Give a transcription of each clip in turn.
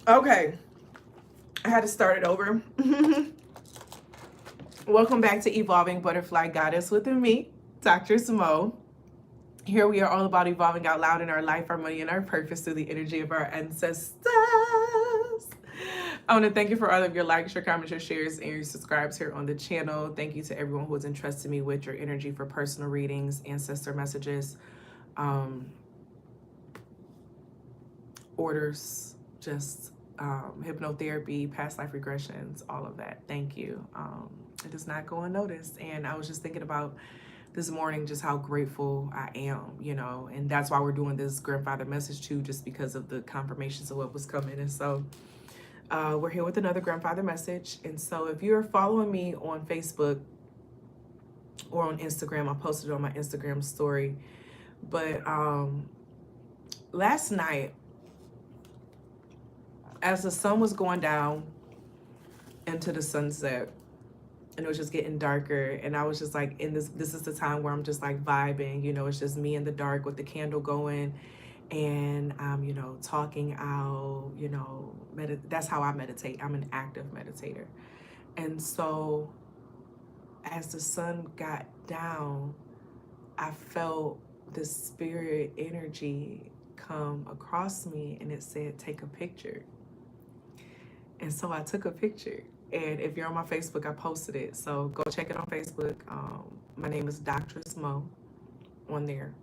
Okay, I had to start it over. Welcome back to Evolving Butterfly Goddess with me, Doctress. Here we are all about evolving out loud in our life, our money, and our purpose through the energy of our ancestors. I want to thank you for all of your likes, your comments, your shares, and your subscribes here on the channel. Thank you to everyone who has entrusted me with your energy for personal readings, ancestor messages, orders, just hypnotherapy, past life regressions, all of that. Thank you. It does not go unnoticed. And I was just thinking about this morning just how grateful I am, and that's why we're doing this grandfather message too, just because of the confirmations of what was coming. And so we're here with another grandfather message. And so if you're following me on Facebook or on Instagram, I posted it on my Instagram story. But last night, as the sun was going down into the sunset, and it was just getting darker, and I was just like, this is the time where I'm just like vibing, it's just me in the dark with the candle going, and I'm talking out, that's how I meditate. I'm an active meditator. And so as the sun got down, I felt the spirit energy come across me, and it said, take a picture. And so I took a picture. And if you're on my Facebook, I posted it. So go check it on Facebook. My name is Doctress on there.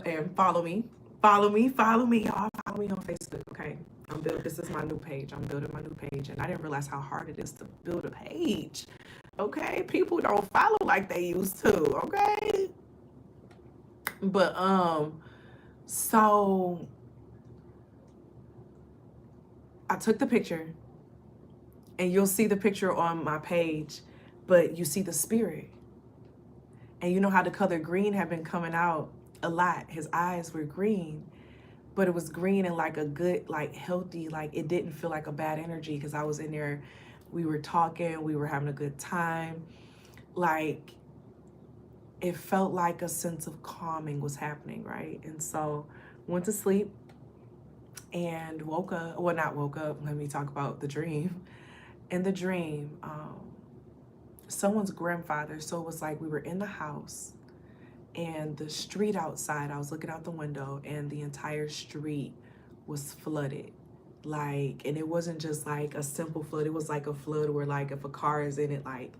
And follow me. Follow me, y'all. Follow me on Facebook, okay? This is my new page. I'm building my new page. And I didn't realize how hard it is to build a page. Okay? People don't follow like they used to, okay? But so I took the picture, and you'll see the picture on my page, but you see the spirit. And you know how the color green had been coming out a lot. His eyes were green, but it was green and like a good, like healthy, like it didn't feel like a bad energy, because I was in there, we were talking, we were having a good time. Like it felt like a sense of calming was happening, right? And so went to sleep and woke up, well, not woke up, let me talk about the dream. In the dream, someone's grandfather, so it was like we were in the house, and the street outside, I was looking out the window, and the entire street was flooded. Like, and it wasn't just like a simple flood, it was like a flood where like if a car is in it, like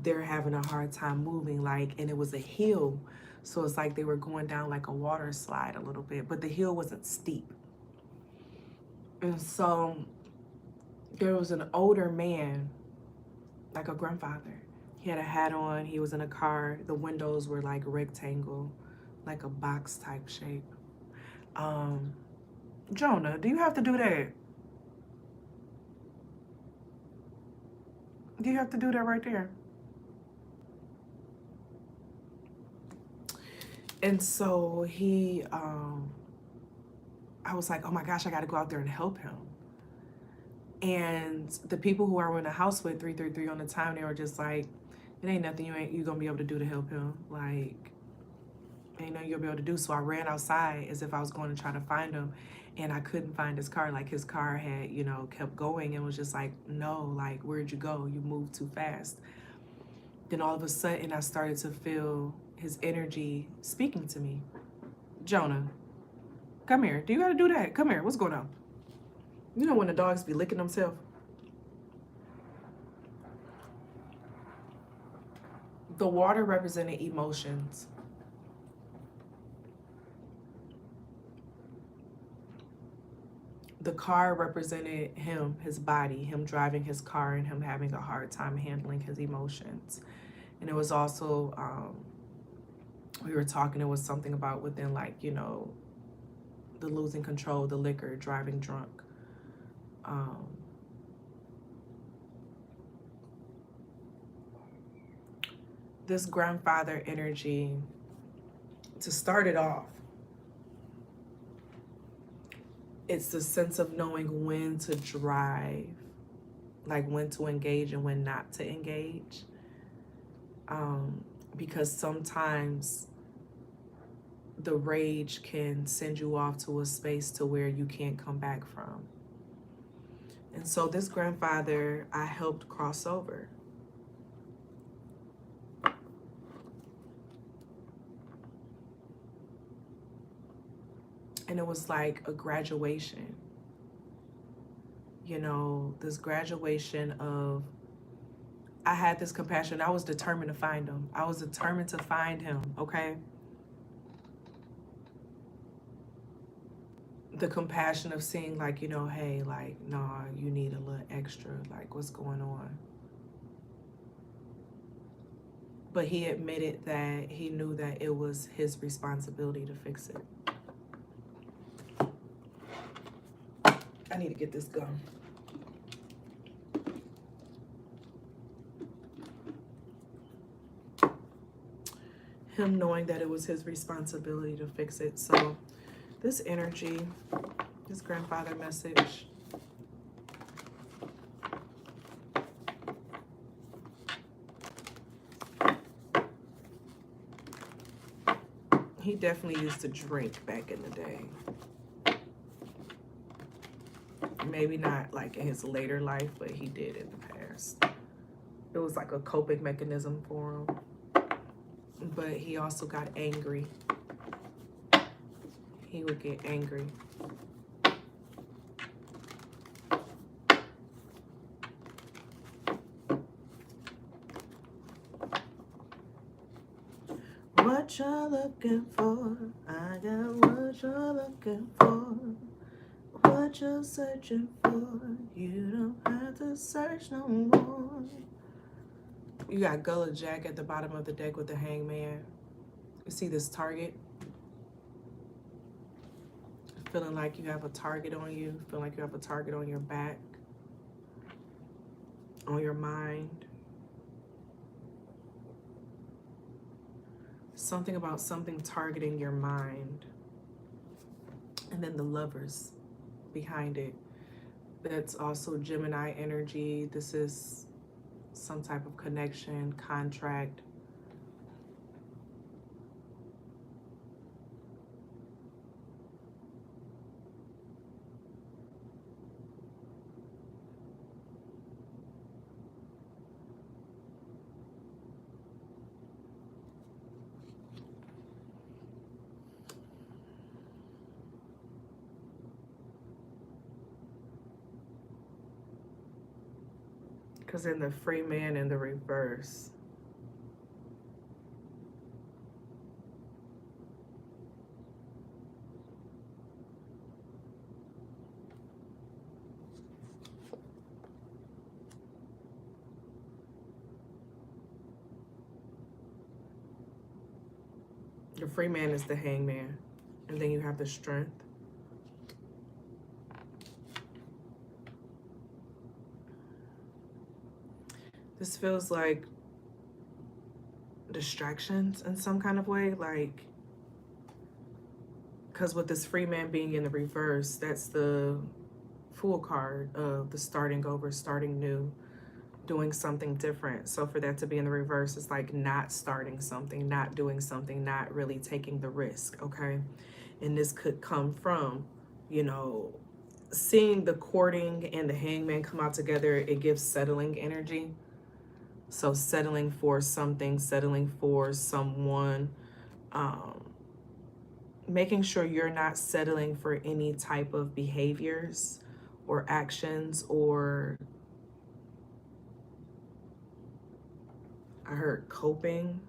they're having a hard time moving, like, and it was a hill. So it's like they were going down like a water slide a little bit, but the hill wasn't steep. And so there was an older man, like a grandfather. He had a hat on, he was in a car, the windows were like rectangle, like a box type shape. Jonah, do you have to do that? Do you have to do that right there? And so he, I was like, oh my gosh, I gotta go out there and help him. And the people who I were in the house with, 333 on the time, they were just like, it ain't nothing you gonna be able to do to help him. Like, ain't nothing you'll be able to do. So I ran outside as if I was going to try to find him, and I couldn't find his car. Like his car had, kept going, and was just like, no, like, where'd you go? You moved too fast. Then all of a sudden I started to feel his energy speaking to me. Jonah, come here. Do you gotta do that? Come here. What's going on? You know when the dogs be licking themselves? The water represented emotions. The car represented him, his body, him driving his car, and him having a hard time handling his emotions. And it was also, we were talking, it was something about within, like, the losing control, the liquor, driving drunk. This grandfather energy, to start it off, it's the sense of knowing when to drive, like when to engage and when not to engage. Because sometimes the rage can send you off to a space to where you can't come back from. And so this grandfather, I helped cross over. And it was like a graduation. You know, this graduation of, I had this compassion. I was determined to find him. I was determined to find him, okay? The compassion of seeing like, you know, hey, like, nah, you need a little extra, like, what's going on? But he admitted that he knew that it was his responsibility to fix it. I need to get this gum. Him knowing that it was his responsibility to fix it. So this energy, this grandfather message, he definitely used to drink back in the day. Maybe not like in his later life, but he did in the past. It was like a coping mechanism for him. But he also got angry. He would get angry. What you're looking for, I got what you're looking for. What you're searching for, you don't have to search no more. You got Gullah Jack at the bottom of the deck with the Hangman. You see this target? Feeling like you have a target on you. Feeling like you have a target on your back. On your mind. Something about something targeting your mind. And then the Lovers behind it. That's also Gemini energy. This is some type of connection, contract. Because in the Free Man in the reverse, the Free Man is the Hangman. And then you have the Strength. This feels like distractions in some kind of way, like, because with this Free Man being in the reverse, that's the Fool card of the starting over, starting new, doing something different. So for that to be in the reverse, it's like not starting something, not doing something, not really taking the risk, okay? And this could come from, you know, seeing the courting and the Hangman come out together, it gives settling energy. So settling for something, settling for someone, making sure you're not settling for any type of behaviors or actions, or I heard coping.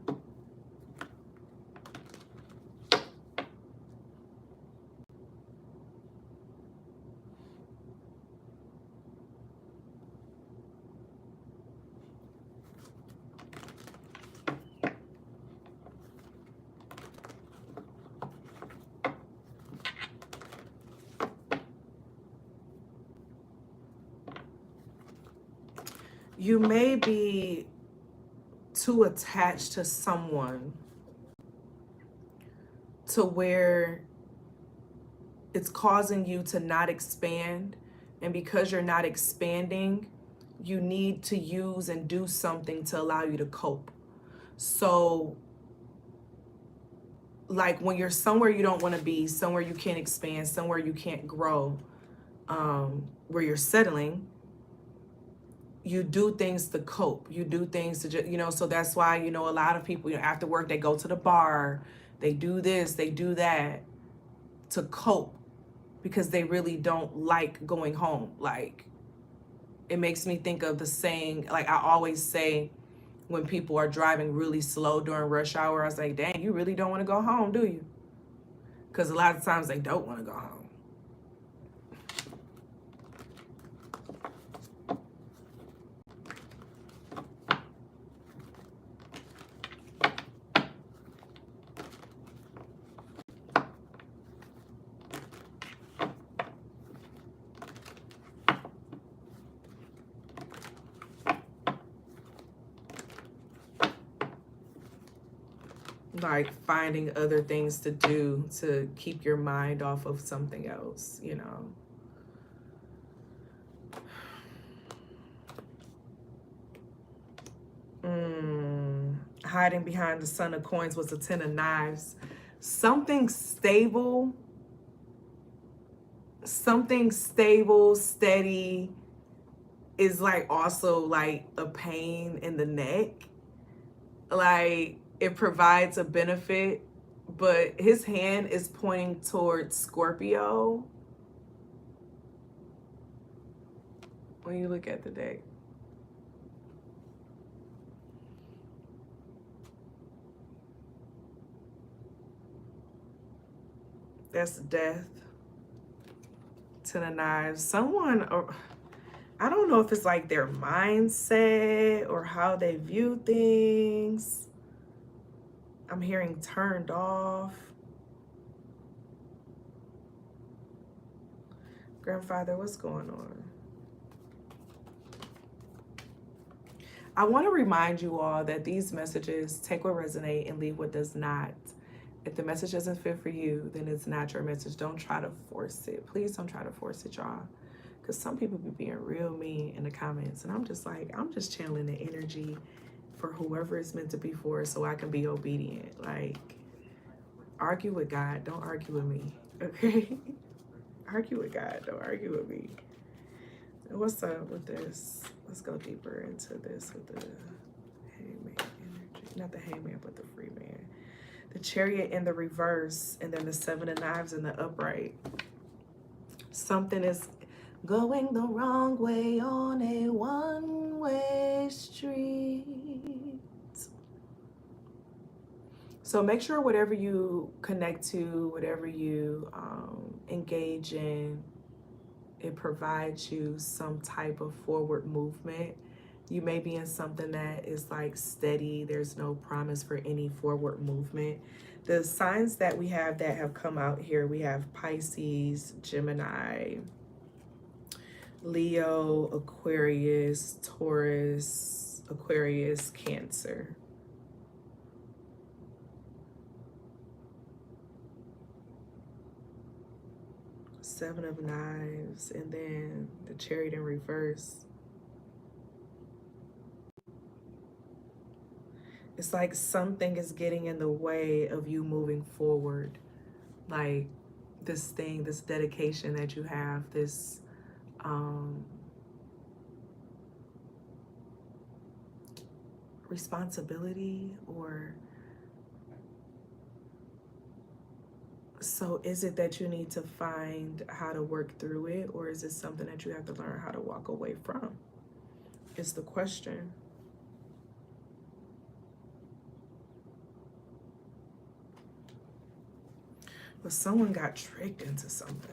You may be too attached to someone to where it's causing you to not expand. And because you're not expanding, you need to use and do something to allow you to cope. So like when you're somewhere you don't want to be, somewhere you can't expand, somewhere you can't grow, where you're settling, you do things to cope. You do things to just, you know, so that's why, you know, a lot of people, you know, after work, they go to the bar, they do this, they do that to cope because they really don't like going home. Like, it makes me think of the saying, like I always say when people are driving really slow during rush hour, I was like, dang, you really don't want to go home, do you? Because a lot of times they don't want to go home. Like finding other things to do to keep your mind off of something else, you know. Hiding behind the Son of Coins was the Ten of Knives. Something stable, steady is like also like a pain in the neck. Like, it provides a benefit, but his hand is pointing towards Scorpio when you look at the deck. That's death. Ten of Knives. Someone, or I don't know if it's like their mindset or how they view things. I'm hearing turned off. Grandfather, what's going on? I want to remind you all that these messages, take what resonates and leave what does not. If the message doesn't fit for you, then it's not your message. Don't try to force it. Please don't try to force it, y'all. Because some people be being real mean in the comments. And I'm just like, I'm just channeling the energy for whoever it's meant to be for so I can be obedient. Like, argue with God. Don't argue with me. Okay? Argue with God. Don't argue with me. What's up with this? Let's go deeper into this with the Hangman energy. Not the Hangman, but the Free Man. The Chariot in the reverse, and then the Seven of Knives in the upright. Something is going the wrong way on a one-way street. So make sure whatever you connect to, whatever you engage in, it provides you some type of forward movement. You may be in something that is like steady. There's no promise for any forward movement. The signs that we have that have come out here, we have Pisces, Gemini, Leo, Aquarius, Taurus, Aquarius, Cancer. Seven of Knives, and then the Chariot in reverse. It's like something is getting in the way of you moving forward. Like this thing, this dedication that you have, this responsibility, or so is it that you need to find how to work through it, or is it something that you have to learn how to walk away from? It's the question. But someone got tricked into something.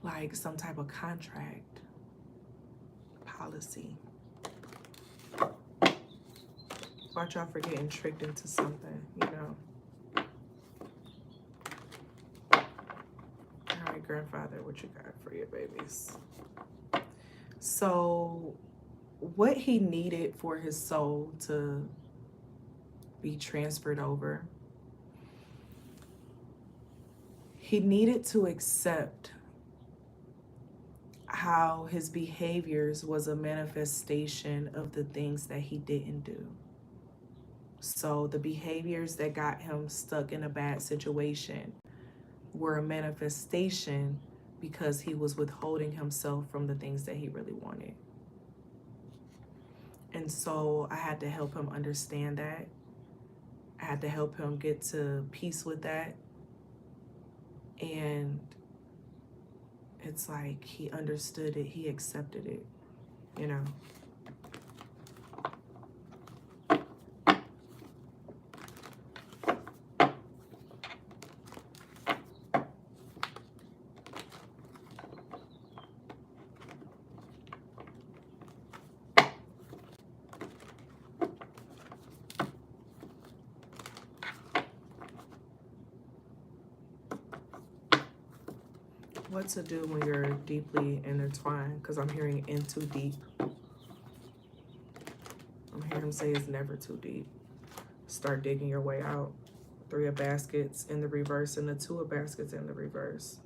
Like some type of contract, policy. Watch out for getting tricked into something, you know. All right, grandfather, what you got for your babies? So what he needed for his soul to be transferred over, he needed to accept how his behaviors was a manifestation of the things that he didn't do. So the behaviors that got him stuck in a bad situation were a manifestation because he was withholding himself from the things that he really wanted. And so I had to help him understand that. I had to help him get to peace with that. And it's like he understood it, he accepted it, you know. What to do when you're deeply intertwined? Because I'm hearing in too deep. I'm hearing him say it's never too deep. Start digging your way out. 3 of baskets in the reverse and the 2 of baskets in the reverse.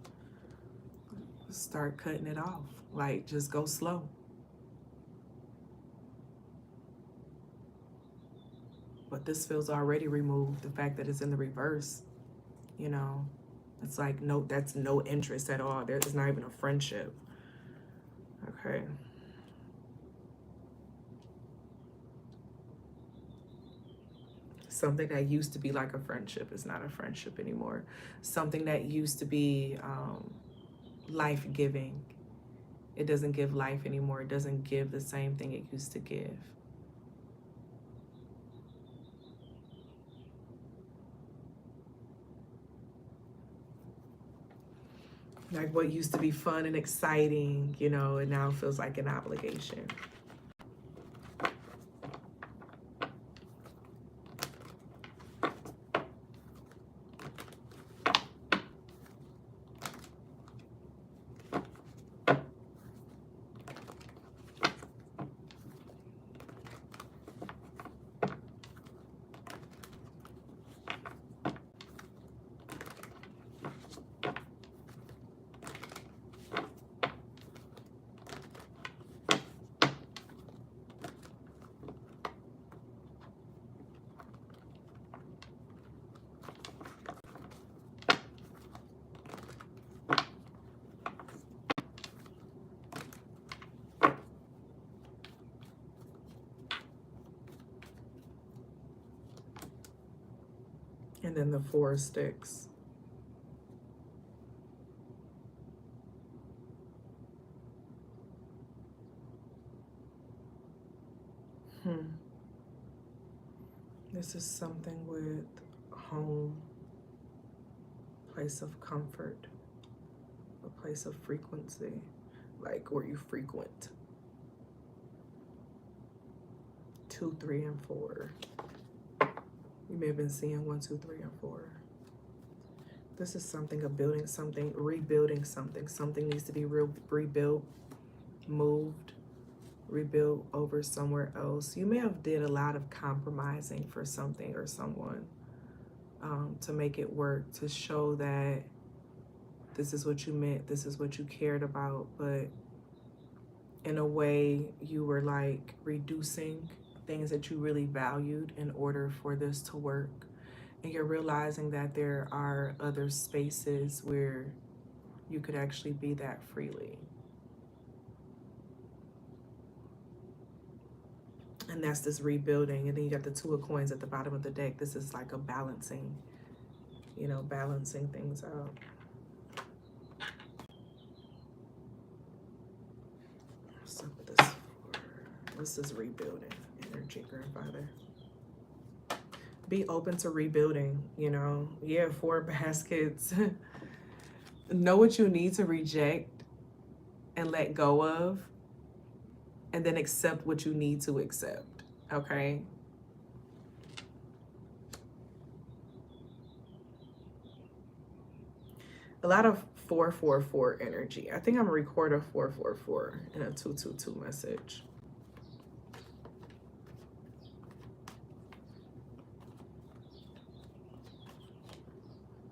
Start cutting it off. Like, just go slow. But this feels already removed. The fact that it's in the reverse, you know. It's like, no, that's no interest at all. There's not even a friendship. Okay. Something that used to be like a friendship is not a friendship anymore. Something that used to be life-giving, it doesn't give life anymore. It doesn't give the same thing it used to give. Like what used to be fun and exciting, you know, it now feels like an obligation. And then the 4 of sticks. This is something with home, place of comfort, a place of frequency, like where you frequent. 2, 3, and 4. You may have been seeing 1, 2, 3, and 4. This is something of building something, rebuilding something. Something needs to be rebuilt, moved, rebuilt over somewhere else. You may have did a lot of compromising for something or someone to make it work, to show that this is what you meant, this is what you cared about, but in a way you were like reducing things that you really valued in order for this to work. And you're realizing that there are other spaces where you could actually be that freely. And that's this rebuilding. And then you got the 2 of coins at the bottom of the deck. This is like a balancing, you know, balancing things out. What's up with this 4? This is rebuilding energy, grandfather. Be open to rebuilding, you know. Yeah, 4 baskets. Know what you need to reject and let go of, and then accept what you need to accept, okay? A lot of 444 energy. I think I'm gonna record a 444 in a 222 message.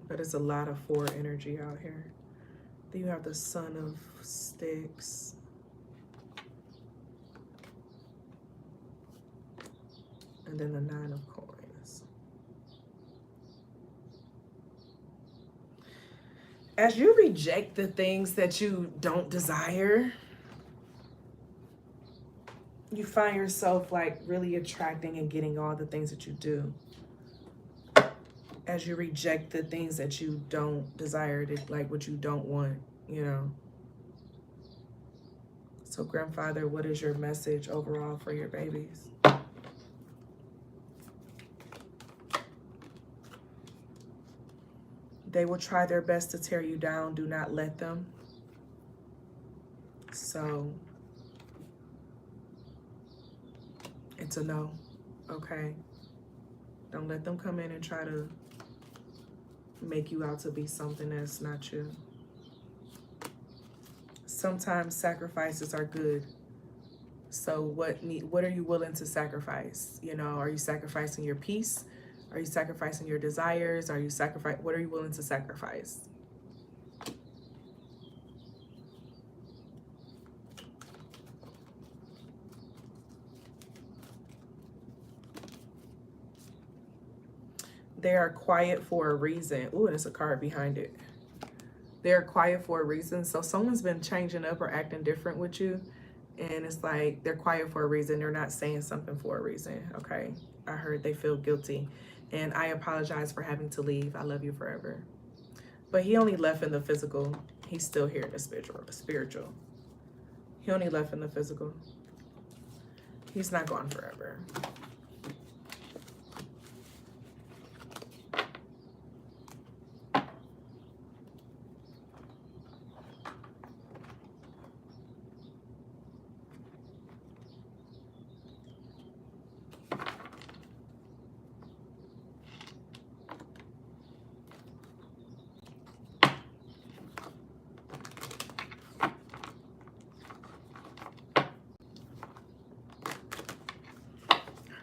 But it's a lot of 4 energy out here. Then you have the Son of Sticks. And then the 9 of Coins. As you reject the things that you don't desire, you find yourself like really attracting and getting all the things that you do. As you reject the things that you don't desire, like what you don't want, you know. So grandfather, what is your message overall for your babies? They will try their best to tear you down. Do not let them. So it's a no, okay? Don't let them come in and try to make you out to be something that's not you. Sometimes sacrifices are good. So what are you willing to sacrifice? You know, are you sacrificing your peace? Are you sacrificing your desires? What are you willing to sacrifice? They are quiet for a reason. Ooh, there's a card behind it. They're quiet for a reason. So someone's been changing up or acting different with you. And it's like they're quiet for a reason. They're not saying something for a reason. Okay. I heard they feel guilty. And I apologize for having to leave. I love you forever. But he only left in the physical. He's still here in the spiritual. He only left in the physical. He's not gone forever.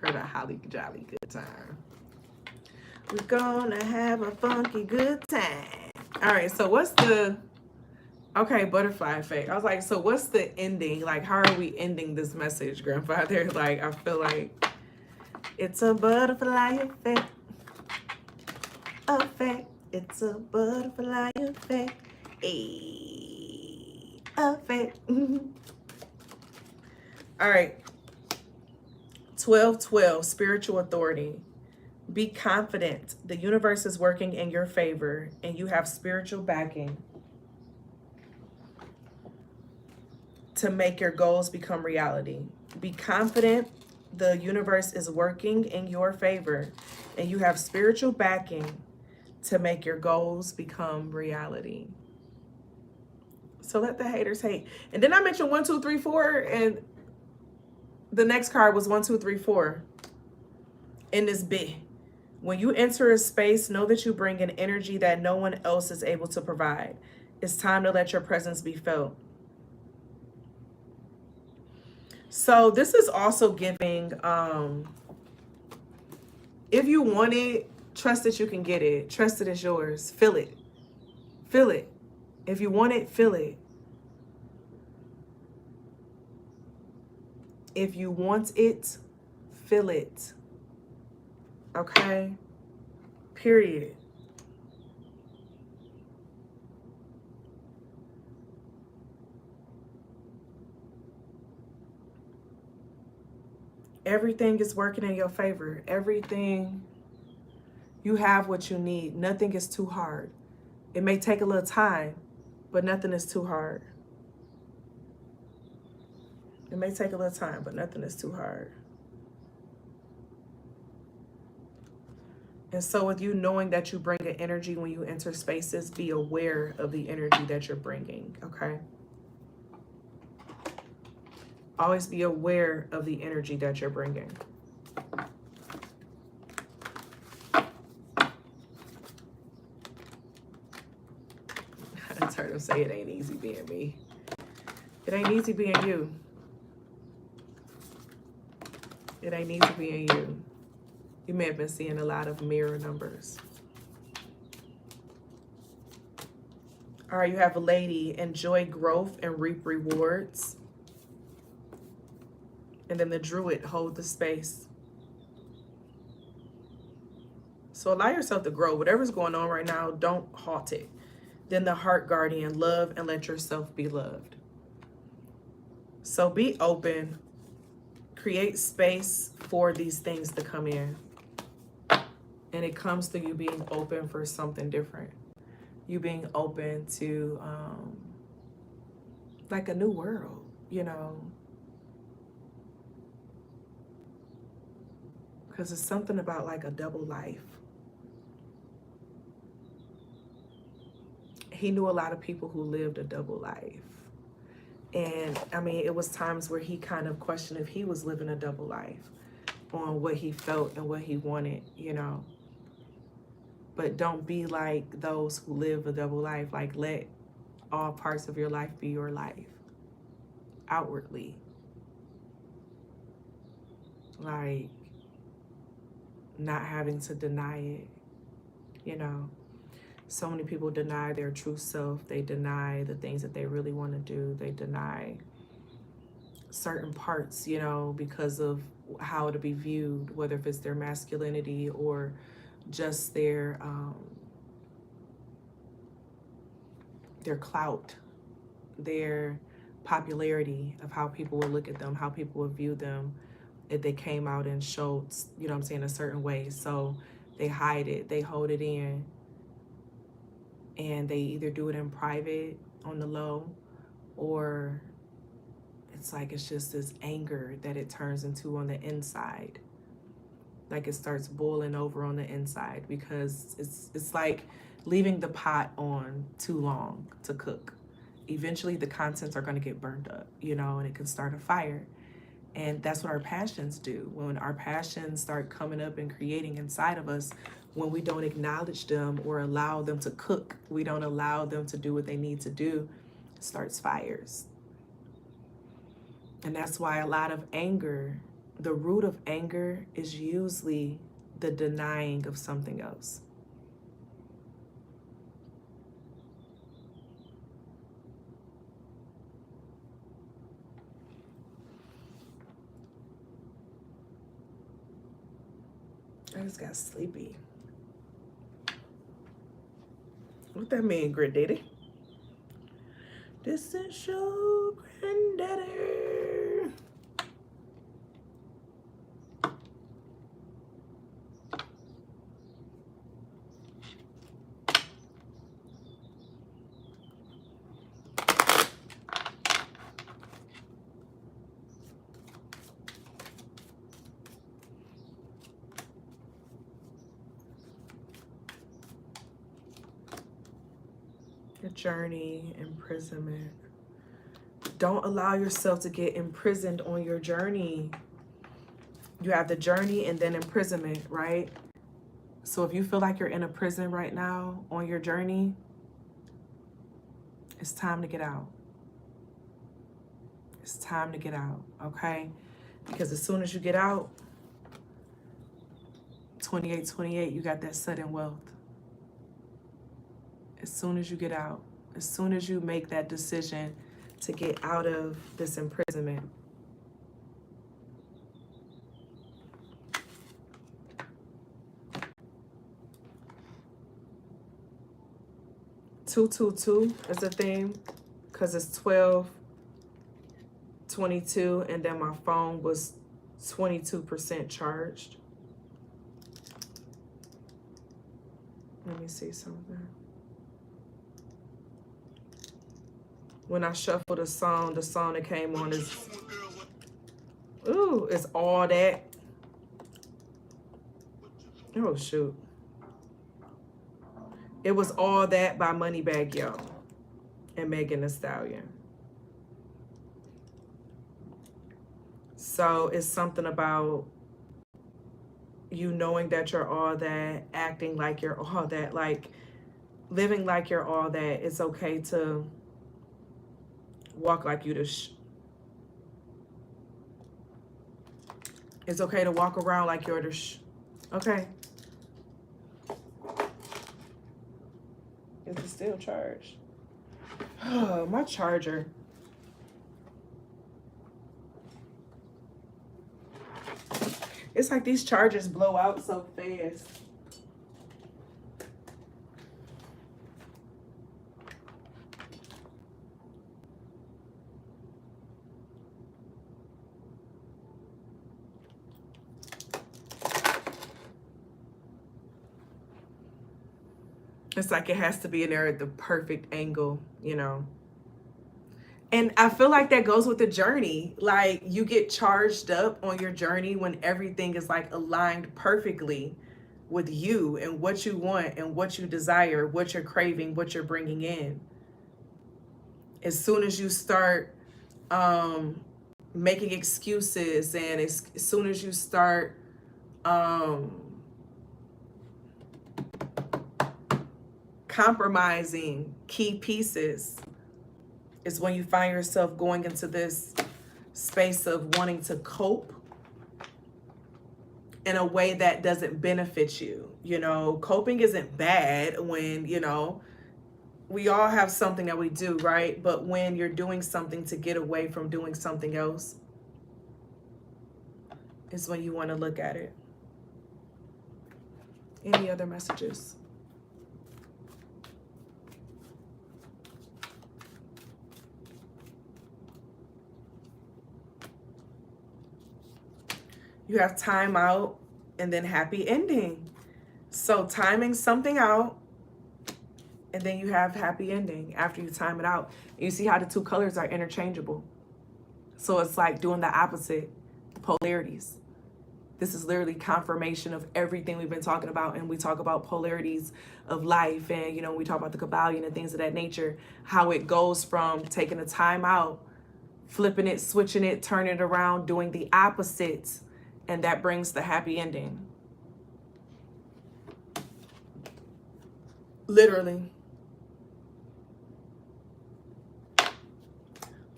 Heard a holly jolly good time. We're gonna have a funky good time. All right, so what's the... Okay, butterfly effect. I was like, so what's the ending? Like, how are we ending this message, grandfather? Like, I feel like it's a butterfly effect. It's a butterfly effect. Effect. All right. 12-12, spiritual authority. Be confident. The universe is working in your favor and you have spiritual backing to make your goals become reality. Be confident. The universe is working in your favor and you have spiritual backing to make your goals become reality. So let the haters hate. And then I mentioned 1, 2, 3, 4, and the next card was 1, 2, 3, 4 in this bit. When you enter a space, know that you bring an energy that no one else is able to provide. It's time to let your presence be felt. So this is also giving, if you want it, trust that you can get it. Trust it is yours. Feel it. Feel it. If you want it, feel it. If you want it, feel it. Okay? Period. Everything is working in your favor. Everything, you have what you need. Nothing is too hard. It may take a little time, but nothing is too hard. It may take a little time, but nothing is too hard. And so with you knowing that you bring an energy when you enter spaces, be aware of the energy that you're bringing, okay? Always be aware of the energy that you're bringing. I heard him say it ain't easy being me. It ain't easy being you. It ain't easy being you. You may have been seeing a lot of mirror numbers. All right, you have a lady, enjoy growth and reap rewards. And then the druid, hold the space. So allow yourself to grow. Whatever's going on right now, don't halt it. Then the heart guardian, love and let yourself be loved. So be open, create space for these things to come in. And it comes to you being open for something different. You being open to like a new world, you know. Because it's something about like a double life. He knew a lot of people who lived a double life. And I mean, it was times where he kind of questioned if he was living a double life on what he felt and what he wanted, you know. But don't be like those who live a double life. Like, let all parts of your life be your life outwardly. Like, not having to deny it, you know. So many people deny their true self. They deny the things that they really want to do. They deny certain parts, you know, because of how to be viewed, whether if it's their masculinity or just their clout, their popularity, of how people will look at them, how people will view them if they came out and showed, you know what I'm saying, a certain way. So they hide it, they hold it in, and they either do it in private on the low, or it's like it's just this anger that it turns into on the inside. Like it starts boiling over on the inside, because it's like leaving the pot on too long to cook. Eventually the contents are going to get burned up, you know, and it can start a fire. And that's what our passions do. When our passions start coming up and creating inside of us, when we don't acknowledge them or allow them to cook, we don't allow them to do what they need to do, it starts fires. And that's why a lot of anger, the root of anger is usually the denying of something else. I just got sleepy. What that mean, granddaddy? This is your granddaddy. Your journey, imprisonment. Don't allow yourself to get imprisoned on your journey. You have the journey and then imprisonment, right? So if you feel like you're in a prison right now on your journey, it's time to get out. It's time to get out, okay? Because as soon as you get out, 2828, you got that sudden wealth. As soon as you get out, as soon as you make that decision to get out of this imprisonment. "222" is a theme because it's 12:22, and then my phone was 22% charged. Let me see something. When I shuffled the song that came on is, ooh, it's All That. Oh, shoot. It was All That by Moneybagg Yo and Megan Thee Stallion. So it's something about you knowing that you're all that, acting like you're all that, like living like you're all that. It's okay to walk like you it's okay to walk around like you're okay. Is it still charged? Oh, my charger. It's like these chargers blow out so fast. It's like it has to be in there at the perfect angle, you know. And I feel like that goes with the journey. Like you get charged up on your journey when everything is like aligned perfectly with you and what you want and what you desire, what you're craving, what you're bringing in. As soon as you start making excuses, and as soon as you start compromising key pieces, is when you find yourself going into this space of wanting to cope in a way that doesn't benefit you. You know, coping isn't bad when, you know, we all have something that we do, right? But when you're doing something to get away from doing something else, is when you want to look at it. Any other messages? You have time out and then happy ending. So timing something out, and then you have happy ending after you time it out. And you see how the two colors are interchangeable. So it's like doing the opposite, polarities. This is literally confirmation of everything we've been talking about. And we talk about polarities of life, and, you know, we talk about the Kabbalion and things of that nature, how it goes from taking a time out, flipping it, switching it, turning it around, doing the opposites, and that brings the happy ending. Literally.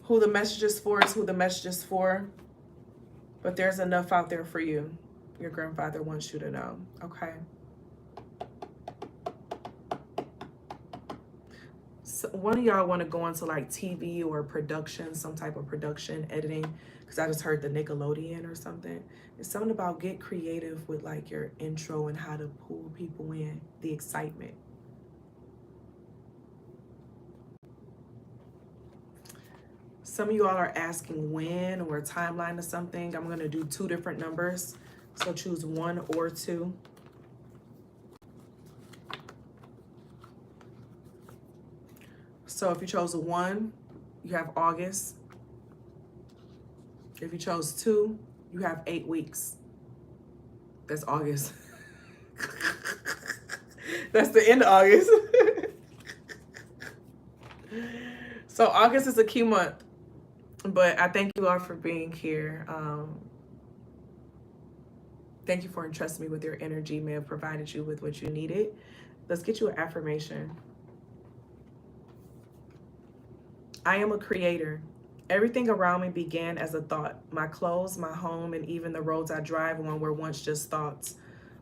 Who the message is for is who the message is for. But there's enough out there for you. Your grandfather wants you to know, okay? So one of y'all want to go into like TV or production, some type of production, editing, because I just heard the Nickelodeon or something. It's something about get creative with like your intro and how to pull people in, the excitement. Some of you all are asking when or a timeline of something. I'm going to do 2 different numbers. So choose 1 or 2. So if you chose a 1, you have August. If you chose 2, you have 8 weeks. That's August. That's the end of August. So August is a key month. But I thank you all for being here. Thank you for entrusting me with your energy. May have provided you with what you needed. Let's get you an affirmation. I am a creator. Everything around me began as a thought. My clothes, my home, and even the roads I drive on were once just thoughts.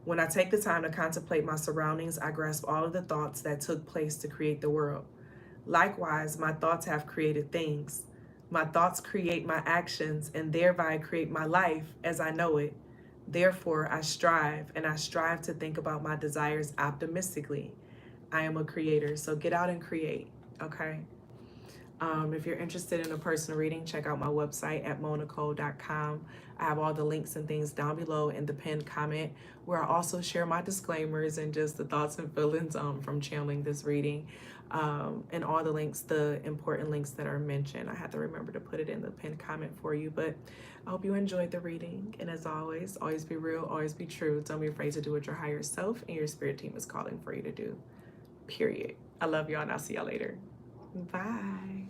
When I take the time to contemplate my surroundings, I grasp all of the thoughts that took place to create the world. Likewise, my thoughts have created things. My thoughts create my actions and thereby create my life as I know it. Therefore, I strive to think about my desires optimistically. I am a creator, so get out and create, okay? If you're interested in a personal reading, check out my website at monicole.com. I have all the links and things down below in the pinned comment, where I also share my disclaimers and just the thoughts and feelings from channeling this reading. And all the links, the important links that are mentioned. I have to remember to put it in the pinned comment for you. But I hope you enjoyed the reading. And as always be real, always be true. Don't be afraid to do what your higher self and your spirit team is calling for you to do. Period. I love y'all, and I'll see y'all later. Bye.